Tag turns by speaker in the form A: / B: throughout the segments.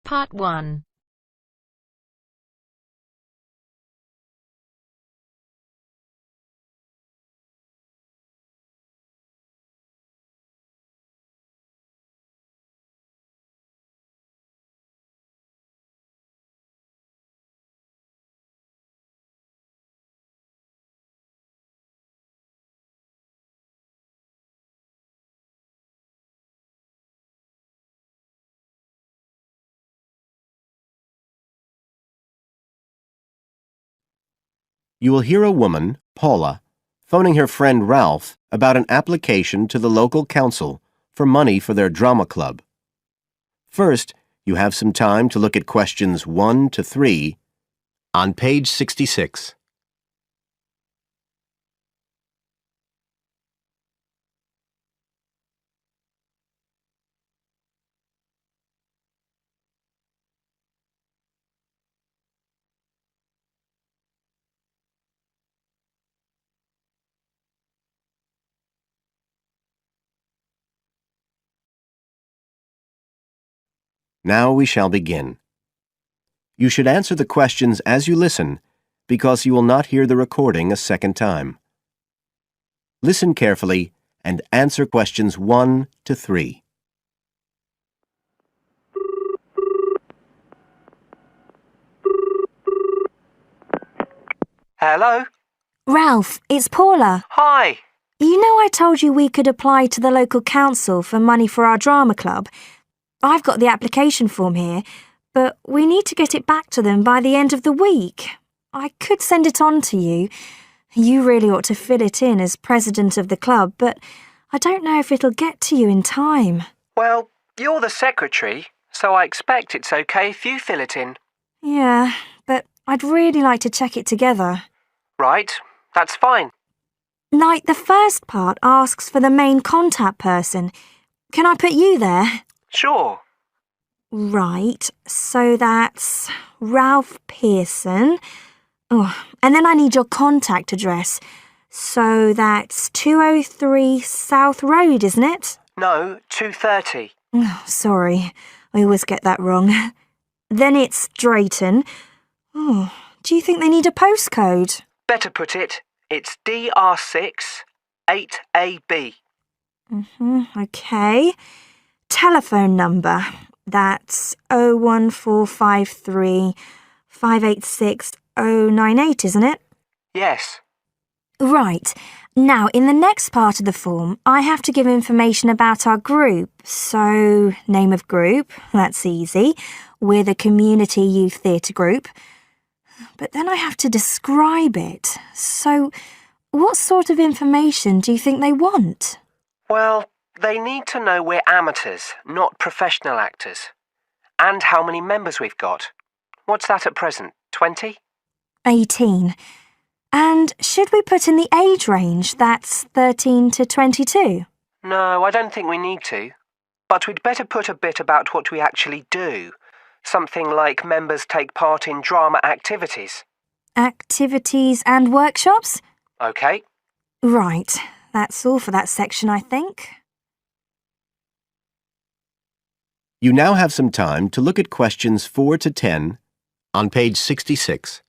A: Part 1.
B: You will hear a woman, Paula, phoning her friend Ralph about an application to the local council for money for their drama club. First, you have some time to look at questions 1 to 3 on page 66. Now we shall begin. You should answer the questions as you listen because you will not hear the recording a second time. Listen carefully and answer questions 1 to 3.
C: Hello?
D: Ralph, it's Paula.
C: Hi.
D: You know I told you we could apply to the local council for money for our drama club? I've got the application form here, but we need to get it back to them by the end of the week. I could send it on to you. You really ought to fill it in as president of the club, but I don't know if it'll get to you in time.
C: Well, you're the secretary, so I expect it's okay if you fill it in.
D: Yeah, but I'd really like to check it together.
C: Right, that's fine.
D: Like, the first part asks for the main contact person. Can I put you there?
C: Sure.
D: Right, so that's Ralph Pearson. Oh, and then I need your contact address. So that's 203 South Road, isn't it?
C: No, 2:30.
D: Oh, sorry, I always get that wrong. Then it's Drayton. Oh, do you think they need a postcode?
C: Better put it, it's DR6 8AB.
D: Okay. Telephone number. That's 01453 586 098, isn't it?
C: Yes.
D: Right. Now, in the next part of the form, I have to give information about our group. So, name of group, that's easy. We're the Community Youth Theatre Group. But then I have to describe it. So, what sort of information do you think they want?
C: Well, they need to know we're amateurs, not professional actors. And how many members we've got. What's that at present, 20?
D: 18. And should we put in the age range? That's 13 to 22.
C: No, I don't think we need to. But we'd better put a bit about what we actually do. Something like members take part in drama activities.
D: Activities and workshops?
C: OK.
D: Right. That's all for that section, I think.
B: You now have some time to look at questions 4 to 10 on page 66.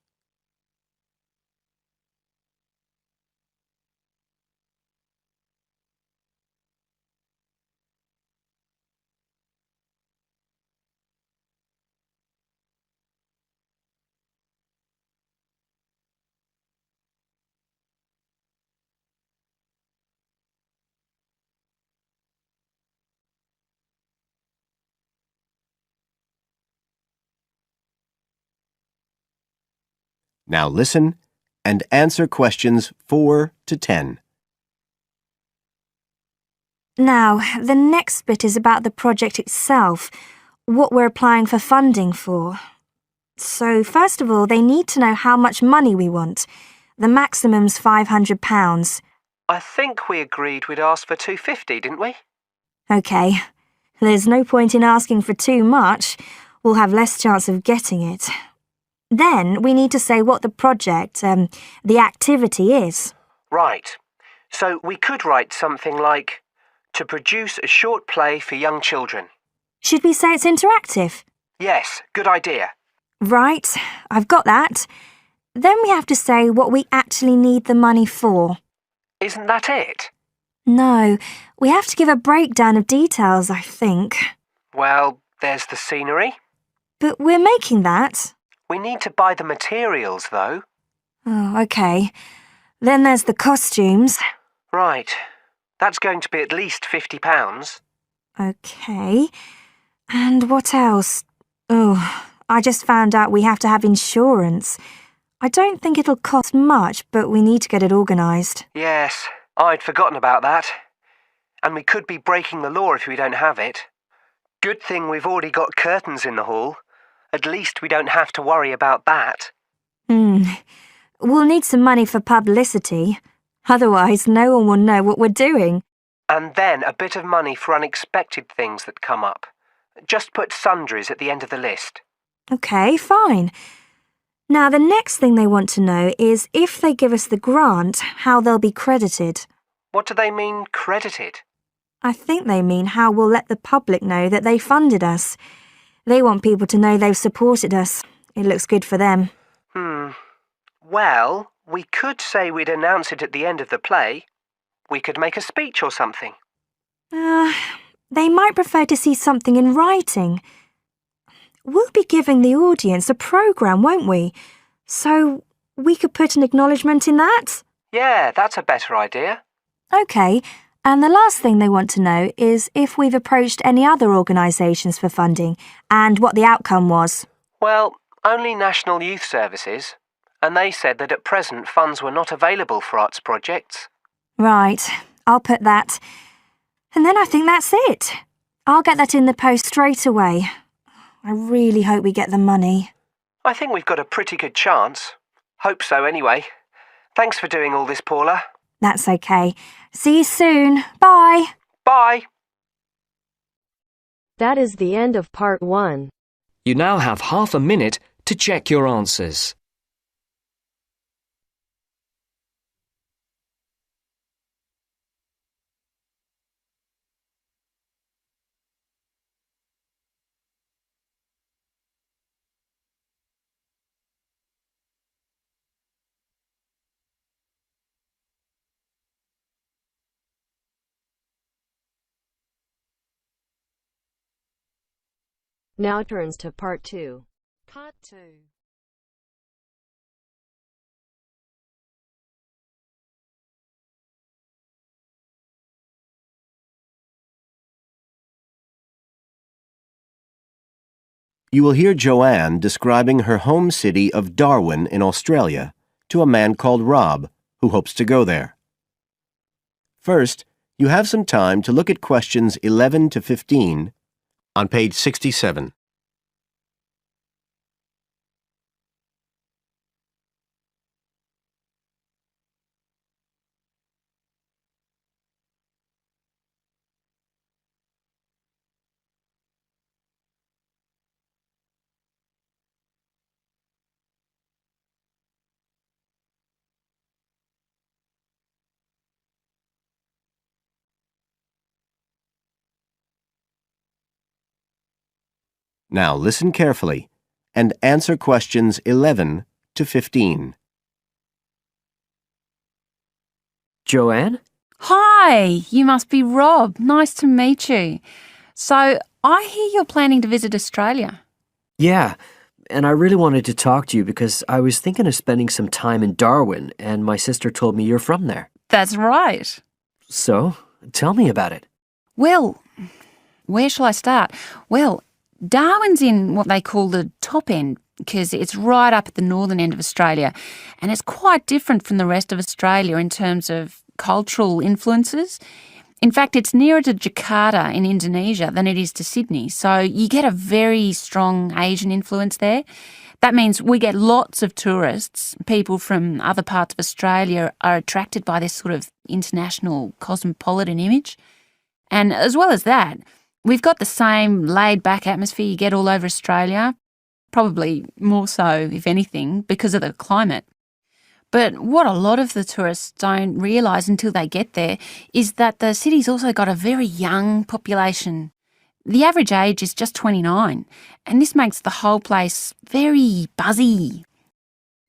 B: Now listen and answer questions 4 to 10.
D: Now, the next bit is about the project itself, what we're applying for funding for. So, first of all, they need to know how much money we want. The maximum's £500.
C: I think we agreed we'd ask for 250, didn't we?
D: OK. There's no point in asking for too much. We'll have less chance of getting it. Then we need to say what the project, the activity is.
C: Right. So we could write something like, to produce a short play for young children.
D: Should we say it's interactive?
C: Yes, good idea.
D: Right, I've got that. Then we have to say what we actually need the money for.
C: Isn't that it?
D: No, we have to give a breakdown of details, I think.
C: Well, there's the scenery.
D: But we're making that.
C: We need to buy the materials, though.
D: Oh, OK. Then there's the costumes.
C: Right. That's going to be at least £50.
D: OK. And what else? Oh, I just found out we have to have insurance. I don't think it'll cost much, but we need to get it organised.
C: Yes, I'd forgotten about that. And we could be breaking the law if we don't have it. Good thing we've already got curtains in the hall. At least we don't have to worry about that.
D: We'll need some money for publicity. Otherwise, no one will know what we're doing.
C: And then a bit of money for unexpected things that come up. Just put sundries at the end of the list.
D: OK, fine. Now, the next thing they want to know is if they give us the grant, how they'll be credited.
C: What do they mean, credited?
D: I think they mean how we'll let the public know that they funded us. They want people to know they've supported us. It looks good for them.
C: Well, we could say we'd announce it at the end of the play. We could make a speech or something.
D: They might prefer to see something in writing. We'll be giving the audience a programme, won't we? So we could put an acknowledgement in that?
C: Yeah, that's a better idea.
D: OK, and the last thing they want to know is if we've approached any other organisations for funding and what the outcome was.
C: Well, only National Youth Services. And they said that at present funds were not available for arts projects.
D: Right, I'll put that. And then I think that's it. I'll get that in the post straight away. I really hope we get the money.
C: I think we've got a pretty good chance. Hope so anyway. Thanks for doing all this, Paula.
D: That's OK. See you soon. Bye.
C: Bye.
A: That is the end of part 1.
E: You now have half a minute to check your answers.
A: Now turns to part 2.
F: Part 2.
B: You will hear Joanne describing her home city of Darwin in Australia to a man called Rob, who hopes to go there. First, you have some time to look at questions 11 to 15 on page 67. Now listen carefully and answer questions 11 to 15.
E: Joanne?
F: Hi, you must be Rob. Nice to meet you. So, I hear you're planning to visit Australia.
G: Yeah, and I really wanted to talk to you because I was thinking of spending some time in Darwin, and my sister told me you're from there.
F: That's right.
G: So, tell me about it.
F: Well, where shall I start? Well, Darwin's in what they call the top end because it's right up at the northern end of Australia, and it's quite different from the rest of Australia in terms of cultural influences. In fact, it's nearer to Jakarta in Indonesia than it is to Sydney, so you get a very strong Asian influence there. That means we get lots of tourists. People from other parts of Australia are attracted by this sort of international cosmopolitan image. And as well as that, we've got the same laid-back atmosphere you get all over Australia, probably more so, if anything, because of the climate. But what a lot of the tourists don't realise until they get there is that the city's also got a very young population. The average age is just 29, and this makes the whole place very buzzy.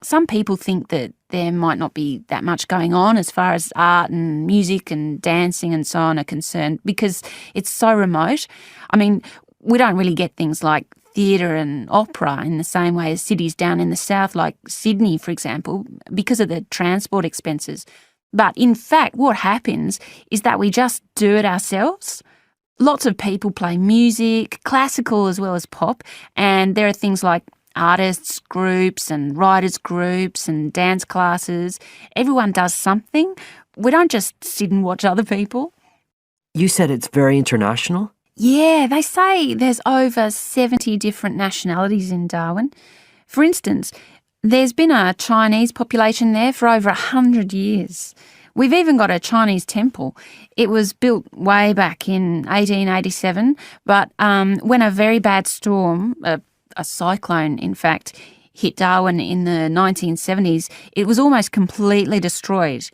F: Some people think that there might not be that much going on as far as art and music and dancing and so on are concerned because it's so remote. I mean, we don't really get things like theatre and opera in the same way as cities down in the south like Sydney, for example, because of the transport expenses. But in fact, what happens is that we just do it ourselves. Lots of people play music, classical as well as pop, and there are things like artists groups and writers groups and dance classes. Everyone does something. We don't just sit and watch other people.
G: You said it's very international?
F: Yeah, they say there's over 70 different nationalities in Darwin. For instance, there's been a Chinese population there for over 100 years. We've even got a Chinese temple. It was built way back in 1887, but when a very bad storm, a cyclone in fact, hit Darwin in the 1970s, it was almost completely destroyed.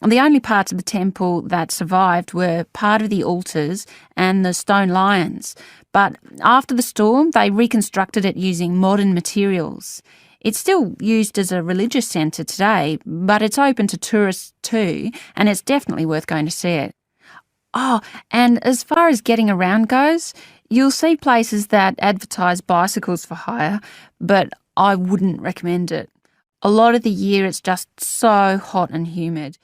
F: The only parts of the temple that survived were part of the altars and the stone lions. But after the storm, they reconstructed it using modern materials. It's still used as a religious centre today, but it's open to tourists too, and it's definitely worth going to see it. Oh, and as far as getting around goes, you'll see places that advertise bicycles for hire, but I wouldn't recommend it. A lot of the year it's just so hot and humid.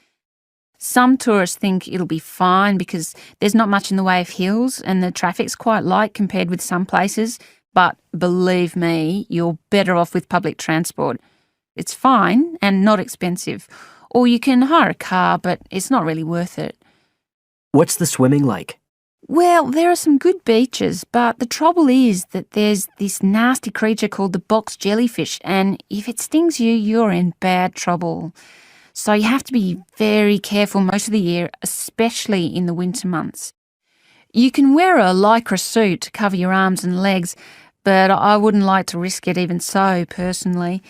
F: Some tourists think it'll be fine because there's not much in the way of hills and the traffic's quite light compared with some places, but believe me, you're better off with public transport. It's fine and not expensive. Or you can hire a car, but it's not really worth it.
G: What's the swimming like?
F: Well, there are some good beaches, but the trouble is that there's this nasty creature called the box jellyfish, and if it stings you, you're in bad trouble. So you have to be very careful most of the year, especially in the winter months. You can wear a lycra suit to cover your arms and legs, but I wouldn't like to risk it even so, personally.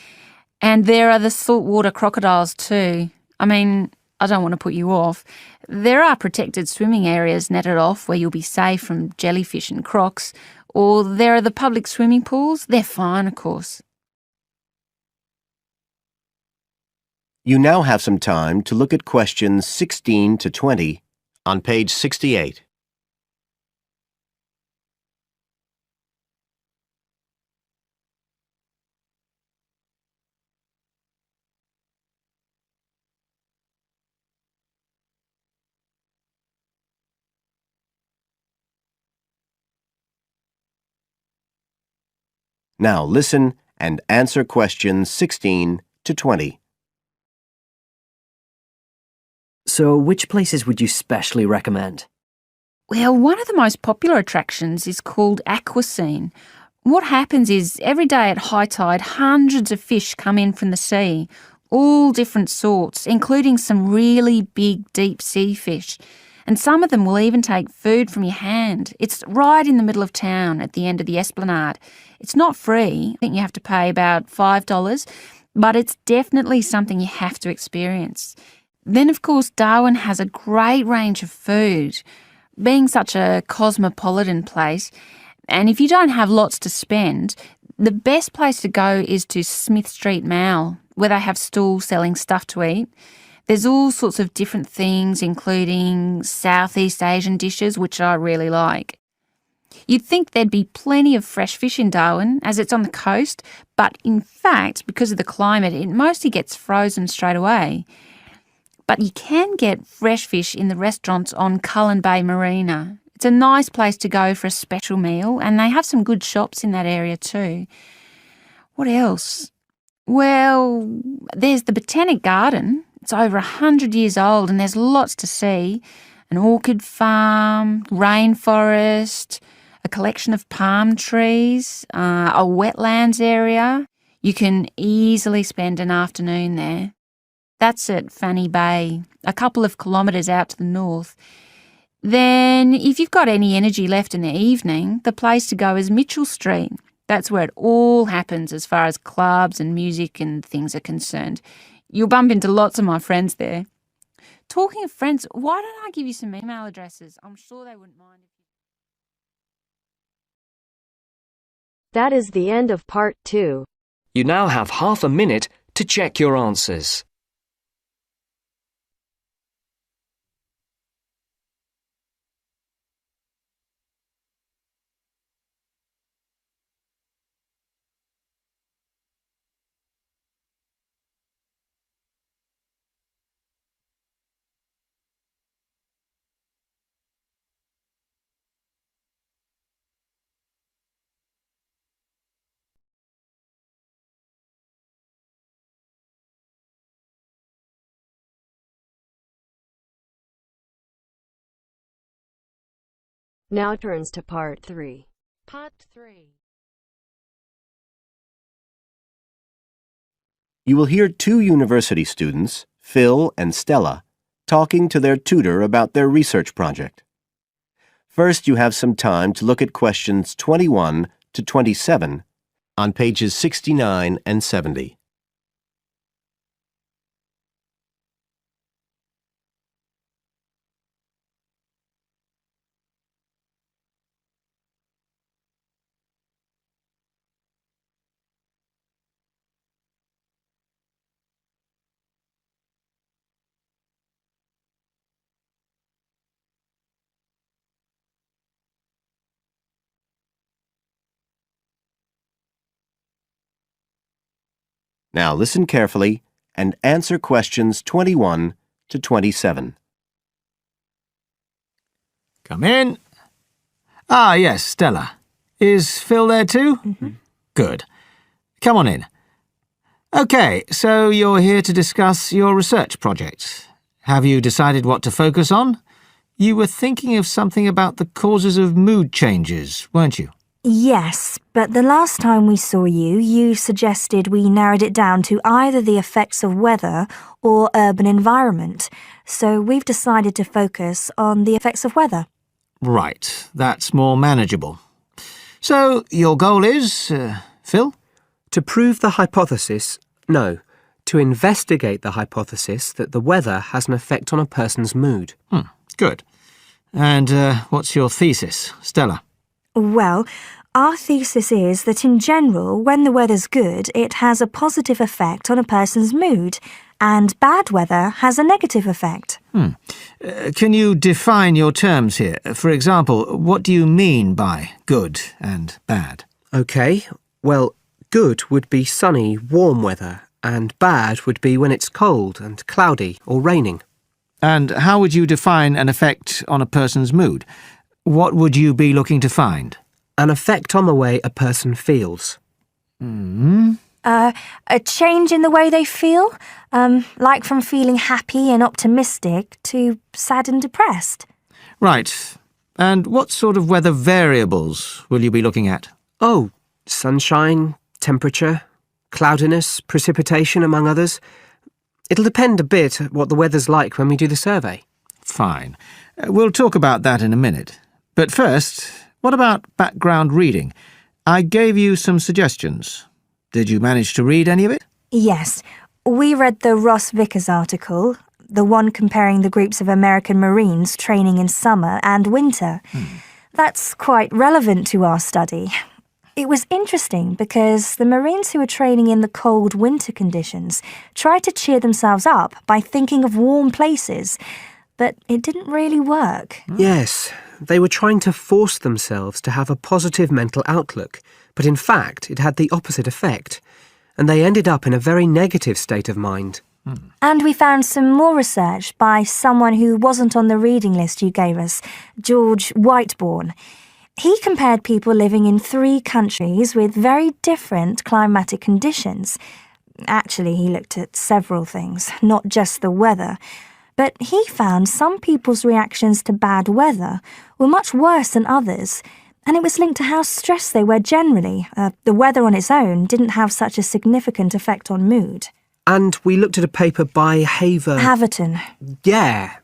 F: And there are the saltwater crocodiles too. I mean, I don't want to put you off. There are protected swimming areas netted off where you'll be safe from jellyfish and crocs, or there are the public swimming pools. They're fine, of course.
B: You now have some time to look at questions 16 to 20 on page 68. Now listen and answer questions 16 to 20.
G: So, which places would you specially recommend?
F: Well, one of the most popular attractions is called Aquascene. What happens is every day at high tide, hundreds of fish come in from the sea, all different sorts, including some really big deep sea fish. And some of them will even take food from your hand. It's right in the middle of town at the end of the esplanade. It's not free. I think you have to pay about $5, but it's definitely something you have to experience. Then, of course, Darwin has a great range of food, being such a cosmopolitan place. And if you don't have lots to spend, the best place to go is to Smith Street Mall, where they have stalls selling stuff to eat. There's all sorts of different things, including Southeast Asian dishes, which I really like. You'd think there'd be plenty of fresh fish in Darwin, as it's on the coast, but in fact, because of the climate, it mostly gets frozen straight away. But you can get fresh fish in the restaurants on Cullen Bay Marina. It's a nice place to go for a special meal, and they have some good shops in that area too. What else? Well, there's the Botanic Garden. It's over 100 years old and there's lots to see. An orchid farm, rainforest, a collection of palm trees, a wetlands area. You can easily spend an afternoon there. That's at Fanny Bay, a couple of kilometres out to the north. Then, if you've got any energy left in the evening, the place to go is Mitchell Street. That's where it all happens as far as clubs and music and things are concerned. You'll bump into lots of my friends there. Talking of friends, why don't I give you some email addresses? I'm sure they wouldn't mind.
A: That is the end of part 2.
E: You now have half a minute to check your answers.
A: Now turns to part 3. Part 3.
B: You will hear two university students, Phil and Stella, talking to their tutor about their research project. First, you have some time to look at questions 21 to 27 on pages 69 and 70. Now listen carefully and answer questions 21 to 27.
H: Come in. Ah, yes, Stella. Is Phil there too? Good. Come on in. OK, so you're here to discuss your research project. Have you decided what to focus on? You were thinking of something about the causes of mood changes, weren't you?
D: Yes, but the last time we saw you, you suggested we narrowed it down to either the effects of weather or urban environment. So we've decided to focus on the effects of weather.
H: Right, that's more manageable. So, your goal is, Phil?
C: To prove the hypothesis, no, to investigate the hypothesis that the weather has an effect on a person's mood.
H: Good. And what's your thesis, Stella?
D: Well, our thesis is that in general, when the weather's good, it has a positive effect on a person's mood, and bad weather has a negative effect.
H: Can you define your terms here? For example, what do you mean by good and bad?
C: OK, well, good would be sunny, warm weather, and bad would be when it's cold and cloudy or raining.
H: And how would you define an effect on a person's mood? What would you be looking to find?
C: An effect on the way a person feels.
D: A change in the way they feel, like from feeling happy and optimistic to sad and depressed.
H: Right. And what sort of weather variables will you be looking at?
C: Oh, sunshine, temperature, cloudiness, precipitation, among others. It'll depend a bit what the weather's like when we do the survey.
H: Fine. We'll talk about that in a minute. But first, what about background reading? I gave you some suggestions. Did you manage to read any of it?
D: Yes, we read the Ross Vickers article, the one comparing the groups of American Marines training in summer and winter. That's quite relevant to our study. It was interesting because the Marines who were training in the cold winter conditions tried to cheer themselves up by thinking of warm places, but it didn't really work.
C: Yes, they were trying to force themselves to have a positive mental outlook, but in fact it had the opposite effect, and they ended up in a very negative state of mind.
D: And we found some more research by someone who wasn't on the reading list you gave us, George Whiteborn. He compared people living in 3 countries with very different climatic conditions. Actually, he looked at several things, not just the weather. But he found some people's reactions to bad weather were much worse than others, and it was linked to how stressed they were generally. The weather on its own didn't have such a significant effect on mood.
C: And we looked at a paper by
D: Haverton.
C: Yeah,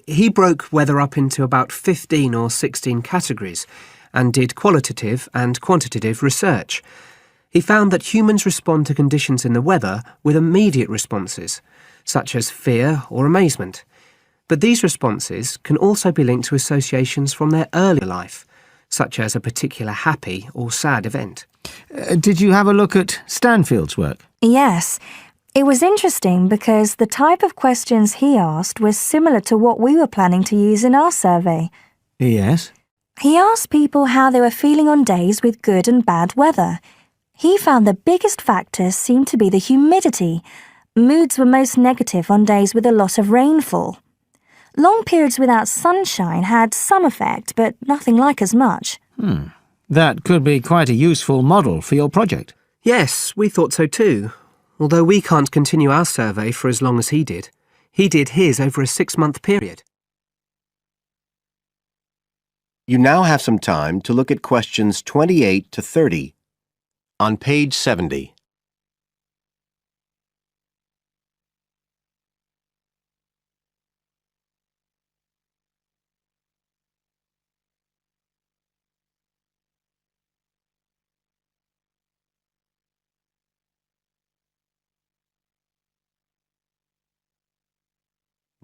C: he broke weather up into about 15 or 16 categories and did qualitative and quantitative research. He found that humans respond to conditions in the weather with immediate responses, such as fear or amazement. But these responses can also be linked to associations from their earlier life, such as a particular happy or sad event.
H: Did you have a look at Stanfield's work?
D: Yes. It was interesting because the type of questions he asked was similar to what we were planning to use in our survey.
H: Yes.
D: He asked people how they were feeling on days with good and bad weather. He found the biggest factors seemed to be the humidity. Moods were most negative on days with a lot of rainfall. Long periods without sunshine had some effect, but nothing like as much.
H: That could be quite a useful model for your project.
C: Yes, we thought so too. Although we can't continue our survey for as long as he did. He did his over a 6-month period.
B: You now have some time to look at questions 28 to 30 on page 70.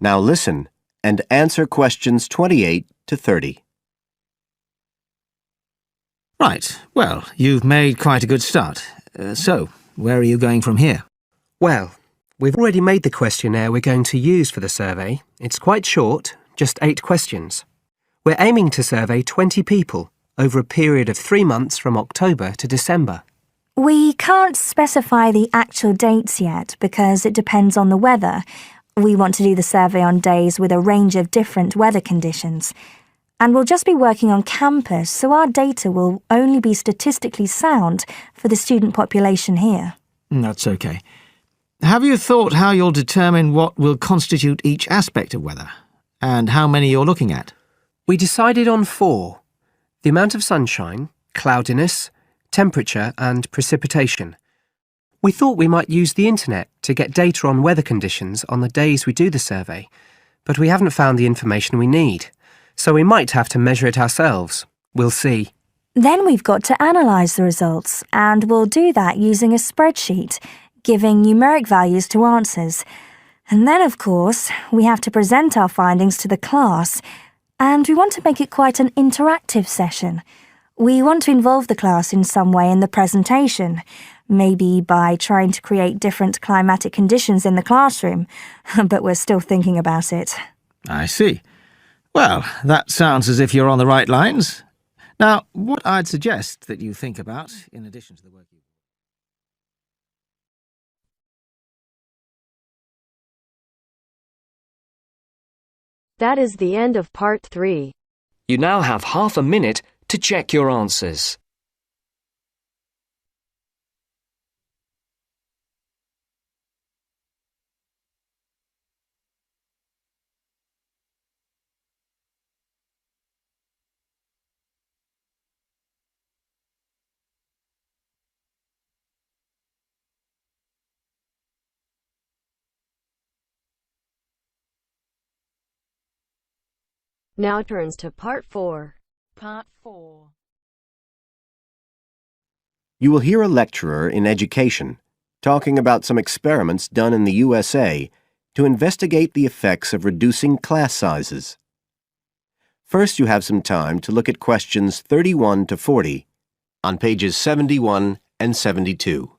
B: Now listen and answer questions 28 to 30.
H: Right. Well, you've made quite a good start. So, where are you going from here?
C: Well, we've already made the questionnaire we're going to use for the survey. It's quite short, just 8 questions. We're aiming to survey 20 people over a period of 3 months from October to December.
D: We can't specify the actual dates yet because it depends on the weather. We want to do the survey on days with a range of different weather conditions. And we'll just be working on campus, so our data will only be statistically sound for the student population here.
H: That's okay. Have you thought how you'll determine what will constitute each aspect of weather, and how many you're looking at?
C: We decided on 4. The amount of sunshine, cloudiness, temperature and precipitation. We thought we might use the internet to get data on weather conditions on the days we do the survey, but we haven't found the information we need. So we might have to measure it ourselves. We'll see.
D: Then we've got to analyse the results, and we'll do that using a spreadsheet, giving numeric values to answers. And then, of course, we have to present our findings to the class, and we want to make it quite an interactive session. We want to involve the class in some way in the presentation, maybe by trying to create different climatic conditions in the classroom, but we're still thinking about it.
H: I see. Well, that sounds as if you're on the right lines. Now, what I'd suggest that you think about, in addition to the work you...
A: That is the end of part 3.
E: You now have half a minute to check your answers.
A: Now turns to part 4.
F: Part 4.
B: You will hear a lecturer in education talking about some experiments done in the USA to investigate the effects of reducing class sizes. First, you have some time to look at questions 31 to 40 on pages 71 and 72.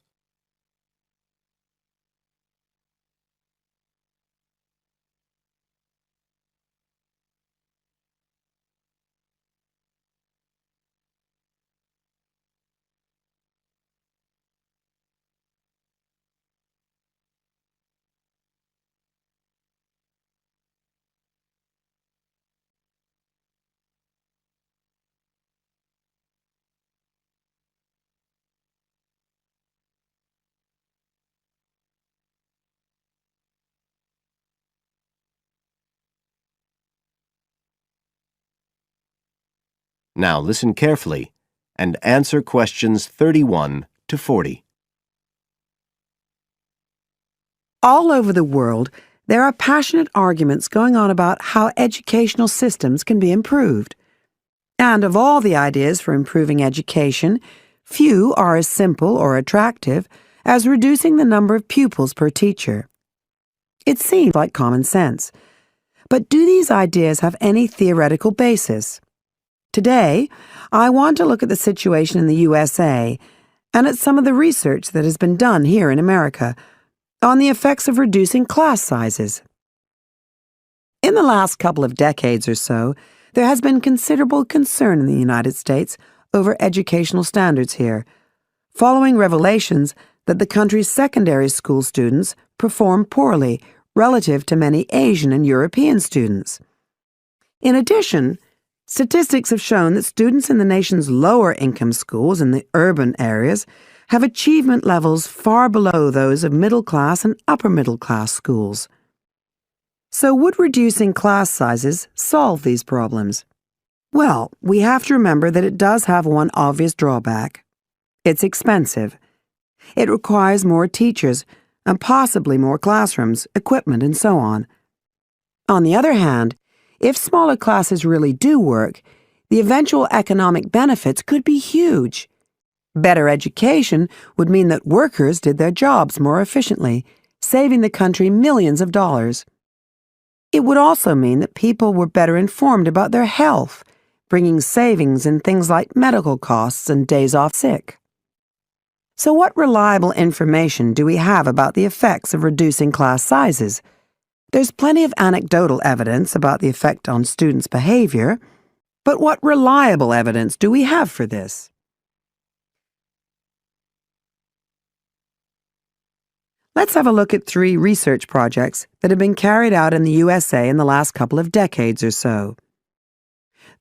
B: Now listen carefully and answer questions 31 to 40.
I: All over the world, there are passionate arguments going on about how educational systems can be improved. And of all the ideas for improving education, few are as simple or attractive as reducing the number of pupils per teacher. It seems like common sense. But do these ideas have any theoretical basis? Today, I want to look at the situation in the USA and at some of the research that has been done here in America on the effects of reducing class sizes. In the last couple of decades or so, there has been considerable concern in the United States over educational standards here, following revelations that the country's secondary school students perform poorly relative to many Asian and European students. In addition, statistics have shown that students in the nation's lower-income schools in the urban areas have achievement levels far below those of middle-class and upper-middle-class schools. So would reducing class sizes solve these problems? Well, we have to remember that it does have one obvious drawback. It's expensive. It requires more teachers and possibly more classrooms, equipment, and so on. On the other hand, if smaller classes really do work, the eventual economic benefits could be huge. Better education would mean that workers did their jobs more efficiently, saving the country millions of dollars. It would also mean that people were better informed about their health, bringing savings in things like medical costs and days off sick. So what reliable information do we have about the effects of reducing class sizes? There's plenty of anecdotal evidence about the effect on students' behavior, but what reliable evidence do we have for this? Let's have a look at 3 research projects that have been carried out in the USA in the last couple of decades or so.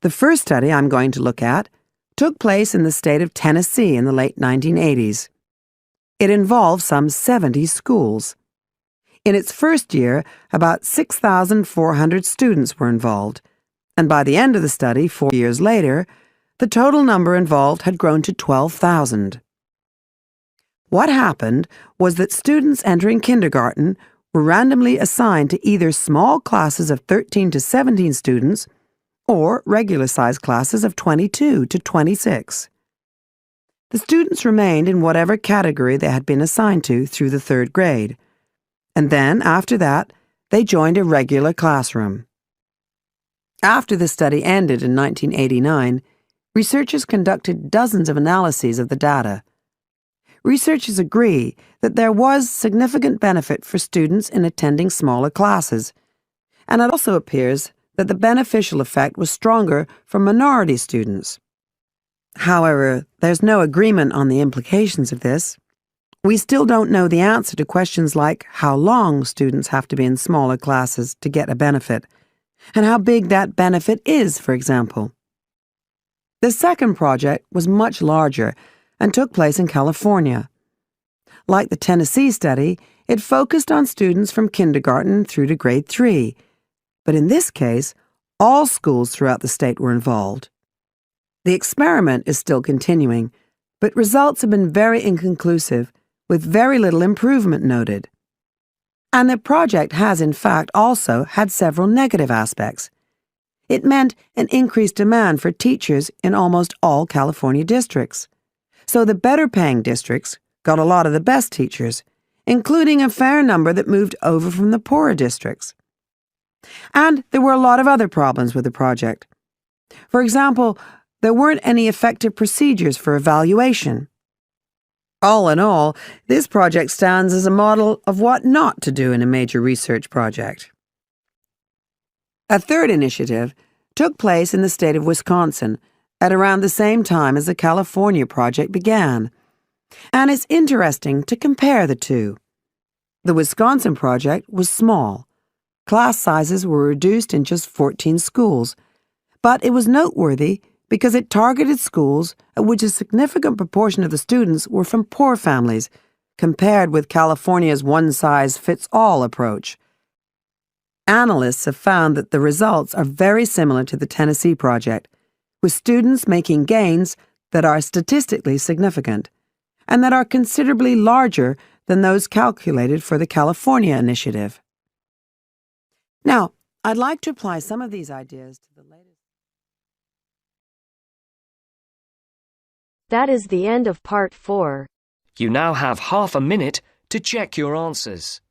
I: The first study I'm going to look at took place in the state of Tennessee in the late 1980s. It involved some 70 schools. In its first year, about 6,400 students were involved, and by the end of the study, 4 years later, the total number involved had grown to 12,000. What happened was that students entering kindergarten were randomly assigned to either small classes of 13 to 17 students or regular-sized classes of 22 to 26. The students remained in whatever category they had been assigned to through the 3rd grade, and then, after that, they joined a regular classroom. After the study ended in 1989, researchers conducted dozens of analyses of the data. Researchers agree that there was significant benefit for students in attending smaller classes, and it also appears that the beneficial effect was stronger for minority students. However, there's no agreement on the implications of this. We still don't know the answer to questions like how long students have to be in smaller classes to get a benefit, and how big that benefit is, for example. The second project was much larger and took place in California. Like the Tennessee study, it focused on students from kindergarten through to grade 3, but in this case, all schools throughout the state were involved. The experiment is still continuing, but results have been very inconclusive, with very little improvement noted. And the project has, in fact, also had several negative aspects. It meant an increased demand for teachers in almost all California districts. So the better-paying districts got a lot of the best teachers, including a fair number that moved over from the poorer districts. And there were a lot of other problems with the project. For example, there weren't any effective procedures for evaluation. All in all, this project stands as a model of what not to do in a major research project. A third initiative took place in the state of Wisconsin at around the same time as the California project began, and it's interesting to compare the two. The Wisconsin project was small. Class sizes were reduced in just 14 schools, but it was noteworthy because it targeted schools at which a significant proportion of the students were from poor families, compared with California's one-size-fits-all approach. Analysts have found that the results are very similar to the Tennessee project, with students making gains that are statistically significant, and that are considerably larger than those calculated for the California initiative. Now, I'd like to apply some of these ideas to the latest.
A: That is the end of part 4.
E: You now have half a minute to check your answers.